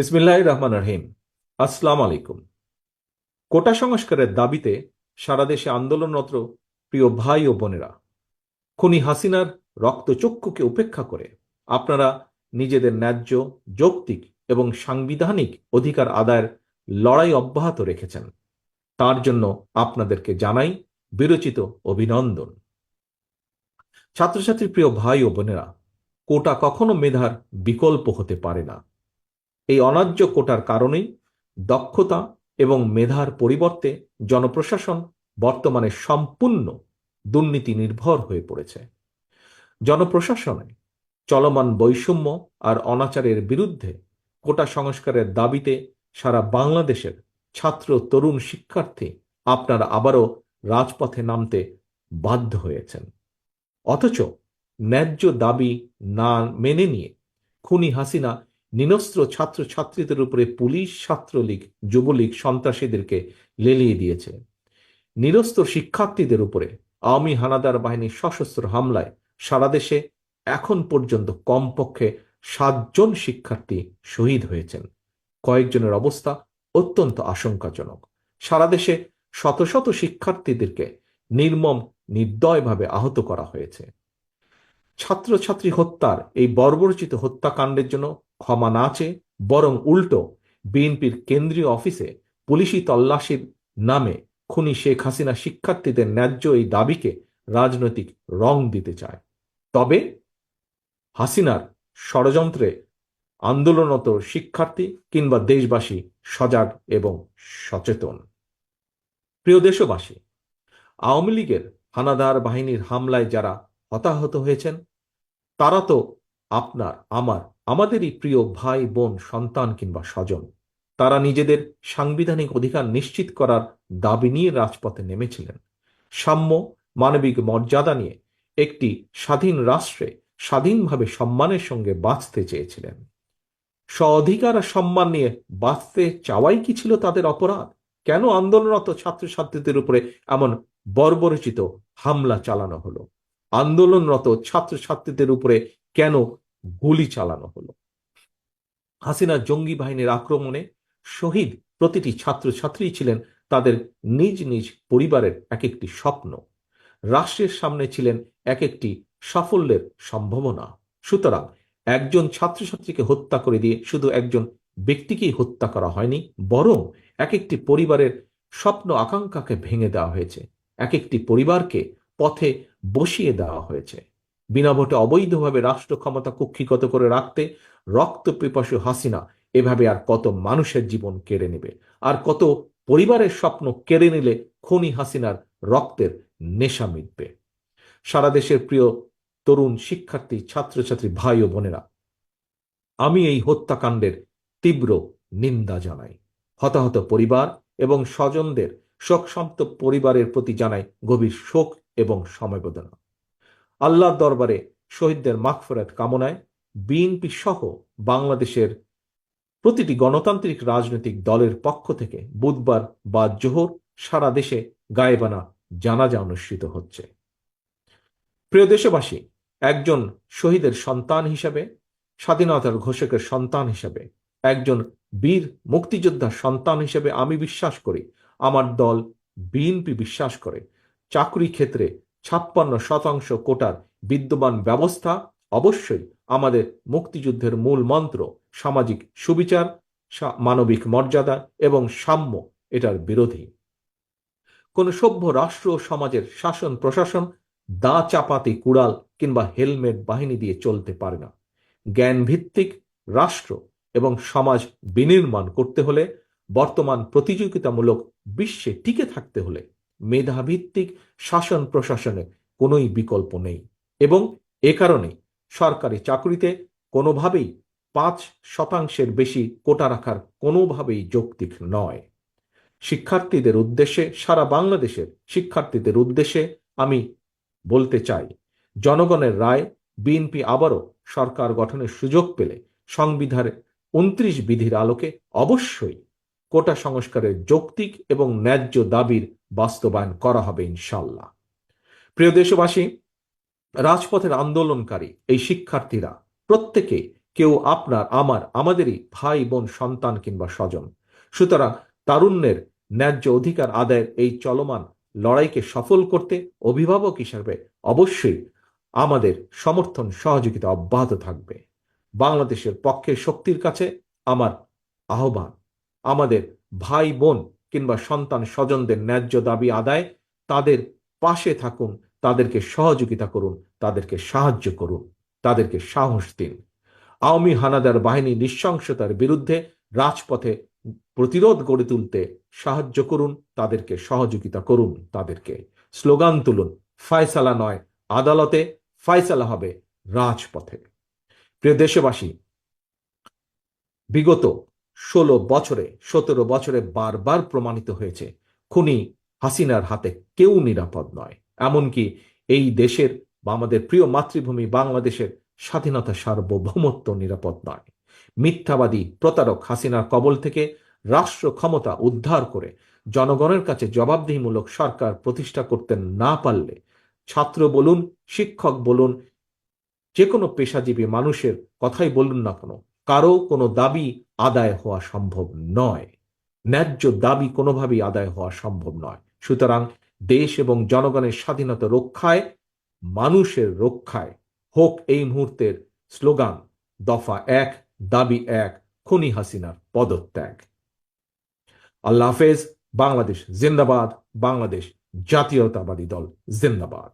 বিসমিল্লাহির রহমানির রহিম। আসসালামু আলাইকুম। কোটা সংস্কারের দাবিতে সারা দেশে আন্দোলনরত প্রিয় ভাই ও বোনেরা, খুনি হাসিনার রক্তচক্ষুকে উপেক্ষা করে আপনারা নিজেদের ন্যায্য, যৌক্তিক এবং সাংবিধানিক অধিকার আদায়ের লড়াই অব্যাহত রেখেছেন। তার জন্য আপনাদেরকে জানাই বিরচিত অভিনন্দন। ছাত্রছাত্রী প্রিয় ভাই ও বোনেরা, কোটা কখনো মেধার বিকল্প হতে পারে না। এই অন্যায্য কোটার কারণেই দক্ষতা এবং মেধার পরিবর্তে জনপ্রশাসন বর্তমানে সম্পূর্ণ দুর্নীতি নির্ভর হয়ে পড়েছে। জনপ্রশাসনে চলমান বৈষম্য আর অনাচারের বিরুদ্ধে কোটা সংস্কারের দাবিতে সারা বাংলাদেশের ছাত্র, তরুণ, শিক্ষার্থী আপনারা আবারও রাজপথে নামতে বাধ্য হয়েছেন। অথচ ন্যায্য দাবি না মেনে নিয়ে খুনি হাসিনা নিরস্ত্র ছাত্রছাত্রীদের উপরে পুলিশ, ছাত্রলীগ, যুবলীগ, সন্ত্রাসীদেরকে লেলিয়ে দিয়েছে। নিরস্ত্র শিক্ষার্থীদের উপরে আওয়ামী হানাদার বাহিনীর সশস্ত্র হামলায় সারা দেশে এখন পর্যন্ত কমপক্ষে 7 জন শিক্ষার্থী শহীদ হয়েছেন। কয়েকজনের অবস্থা অত্যন্ত আশঙ্কাজনক। সারা দেশে শত শত শিক্ষার্থীদেরকে নির্মম, নির্দয়ভাবে আহত করা হয়েছে। ছাত্রছাত্রী হত্যার এই বর্বরচিত হত্যাকাণ্ডের জন্য ক্ষমা না চেয়ে বরং উল্টো বিএনপির কেন্দ্রীয় অফিসে পুলিশি তল্লাশির নামে খুনি শেখ হাসিনা শিক্ষার্থীদের ন্যায্য এই দাবিকে রাজনৈতিক রং দিতে চায়। তবে হাসিনার ষড়যন্ত্রে আন্দোলনরত শিক্ষার্থী কিংবা দেশবাসী সজাগ এবং সচেতন। প্রিয় দেশবাসী, আওয়ামী লীগের হানাদার বাহিনীর হামলায় যারা হতাহত হয়েছেন তারা তো আপনার, আমাদেরই প্রিয় ভাই, বোন, সন্তান কিংবা স্বজন। তারা নিজেদের সাংবিধানিক অধিকার নিশ্চিত করার দাবি নিয়ে রাজপথে নেমেছিলেন। সাম্য, মানবিক মর্যাদা নিয়ে একটি স্বাধীন রাষ্ট্রে স্বাধীনভাবে সম্মানের সঙ্গে বাঁচতে চেয়েছিলেন। স্ব-অধিকার আর সম্মান নিয়ে বাঁচতে চাওয়াই কি ছিল তাদের অপরাধ? কেন আন্দোলনরত ছাত্রছাত্রীদের উপরে এমন বর্বরচিত হামলা চালানো হলো? আন্দোলনরত ছাত্রছাত্রীদের উপরে কেন গুলি চালানো হলো? হাসিনা জঙ্গি বাহিনীর আক্রমণে শহীদ প্রতিটি ছাত্রছাত্রী ছিলেন তাদের নিজ নিজ পরিবারের এক একটি স্বপ্ন। রাষ্ট্রের সামনে ছিলেন এক একটি সাফল্যের সম্ভাবনা। সুতরাং একজন ছাত্রছাত্রীকে হত্যা করে দিয়ে শুধু একজন ব্যক্তিকেই হত্যা করা হয়নি, বরং এক একটি পরিবারের স্বপ্ন আকাঙ্ক্ষাকে ভেঙে দেওয়া হয়েছে, এক একটি পরিবারকে পথে বসিয়ে দেওয়া হয়েছে। বিনা ভোটে অবৈধভাবে রাষ্ট্র ক্ষমতা কুক্ষিগত করে রাখতে রক্ত পিপাসু হাসিনা এভাবে আর কত মানুষের জীবন কেড়ে নেবে, আর কত পরিবারের স্বপ্ন কেড়ে নিলে খুনি হাসিনার রক্তের নেশা মিটবে। সারা দেশের প্রিয় তরুণ, শিক্ষার্থী, ছাত্রছাত্রী ভাই ও বোনেরা, আমি এই হত্যাকাণ্ডের তীব্র নিন্দা জানাই। হতাহত পরিবার এবং স্বজনদের, শোকসন্তপ্ত পরিবারের প্রতি জানাই গভীর শোক এবং সমবেদনা। আল্লাহর দরবারে শহীদদের মাগফিরাত কামনায় বিএনপি সহ বাংলাদেশের প্রতিটি গণতান্ত্রিক রাজনৈতিক দলের পক্ষ থেকে বুধবার বা জোহর সারা দেশে গায়েবানা জানাজা অনুষ্ঠিত হচ্ছে। প্রিয় দেশবাসী, একজন শহীদের সন্তান হিসেবে, স্বাধীনতার ঘোষকের সন্তান হিসেবে, একজন বীর মুক্তিযোদ্ধার সন্তান হিসেবে আমি বিশ্বাস করি, আমার দল বিএনপি বিশ্বাস করে, চাকরি ক্ষেত্রে 56% কোটার বিদ্যমান ব্যবস্থা অবশ্যই আমাদের মুক্তিযুদ্ধের মূল মন্ত্র। সামাজিক সুবিচার, মানবিক মর্যাদা এবং সাম্য এটার বিরোধী। কোন সভ্য রাষ্ট্র ও সমাজের শাসন প্রশাসন দা চাপাতি, কুড়াল কিংবা হেলমেট বাহিনী দিয়ে চলতে পারে না। জ্ঞান ভিত্তিক রাষ্ট্র এবং সমাজ বিনির্মাণ করতে হলে, বর্তমান প্রতিযোগিতামূলক বিশ্বে টিকে থাকতে হলে মেধাভিত্তিক শাসন প্রশাসনে কোনোই বিকল্প নেই। এবং এ কারণে সরকারি চাকরিতে কোনোভাবেই 5% বেশি কোটা রাখার কোনোভাবেই যৌক্তিক নয়। শিক্ষার্থীদের উদ্দেশ্যে, সারা বাংলাদেশের শিক্ষার্থীদের উদ্দেশ্যে আমি বলতে চাই, জনগণের রায় বিএনপি আবারও সরকার গঠনের সুযোগ পেলে সংবিধানের 29 বিধির আলোকে অবশ্যই কোটা সংস্কারের যৌক্তিক এবং ন্যায্য দাবির বাস্তবায়ন করা হবে ইনশাল্লাহ। প্রিয় দেশবাসী, রাজপথের আন্দোলনকারী এই শিক্ষার্থীরা প্রত্যেকে কেউ আপনার, আমার, আমাদেরই ভাই বোন, সন্তান কিংবা স্বজন। সুতরাং তারুণ্যের ন্যায্য অধিকার আদায়ের এই চলমান লড়াইকে সফল করতে অভিভাবক হিসাবে অবশ্যই আমাদের সমর্থন সহযোগিতা অব্যাহত থাকবে। বাংলাদেশের পক্ষের শক্তির কাছে আমার আহ্বান, আমাদের ভাই বোন কিংবা সন্তান স্বজনদের ন্যায্য দাবি আদায় তাদের পাশে থাকুন, তাদেরকে সহযোগিতা করুন, তাদেরকে সাহায্য করুন, তাদেরকে সাহস দিন। আওয়ামী হানাদার বাহিনী নৃশংসতার বিরুদ্ধে রাজপথে প্রতিরোধ গড়ে তুলতে সাহায্য করুন, তাদেরকে সহযোগিতা করুন, তাদেরকে স্লোগান তুলুন, ফয়সালা নয় আদালতে, ফয়সালা হবে রাজপথে। প্রিয় দেশবাসী, বিগত 17 বছরে বারবার প্রমাণিত হয়েছে খুনি হাসিনার হাতে কেউ নিরাপদ নয়। এমনকি এই দেশের বা আমাদের প্রিয় মাতৃভূমি বাংলাদেশের স্বাধীনতা সার্বভৌমত্ব নিরাপদ নয়। মিথ্যাবাদী প্রতারক হাসিনার কবল থেকে রাষ্ট্র ক্ষমতা উদ্ধার করে জনগণের কাছে জবাবদিহিমূলক সরকার প্রতিষ্ঠা করতে না পারলে ছাত্র বলুন, শিক্ষক বলুন, যে কোনো পেশাজীবী মানুষের কথাই বলুন না কেন, কারো কোনো দাবি আদায় হওয়া সম্ভব নয়। ন্যায্য দাবি কোনোভাবেই আদায় হওয়া সম্ভব নয়। সুতরাং দেশ এবং জনগণের স্বাধীনতা রক্ষায়, মানুষের রক্ষায় হোক এই মুহূর্তের স্লোগান দফা 1, দাবি 1, খুনি হাসিনার পদত্যাগ। আল্লাহ হাফেজ। বাংলাদেশ জিন্দাবাদ। বাংলাদেশ জাতীয়তাবাদী দল জিন্দাবাদ।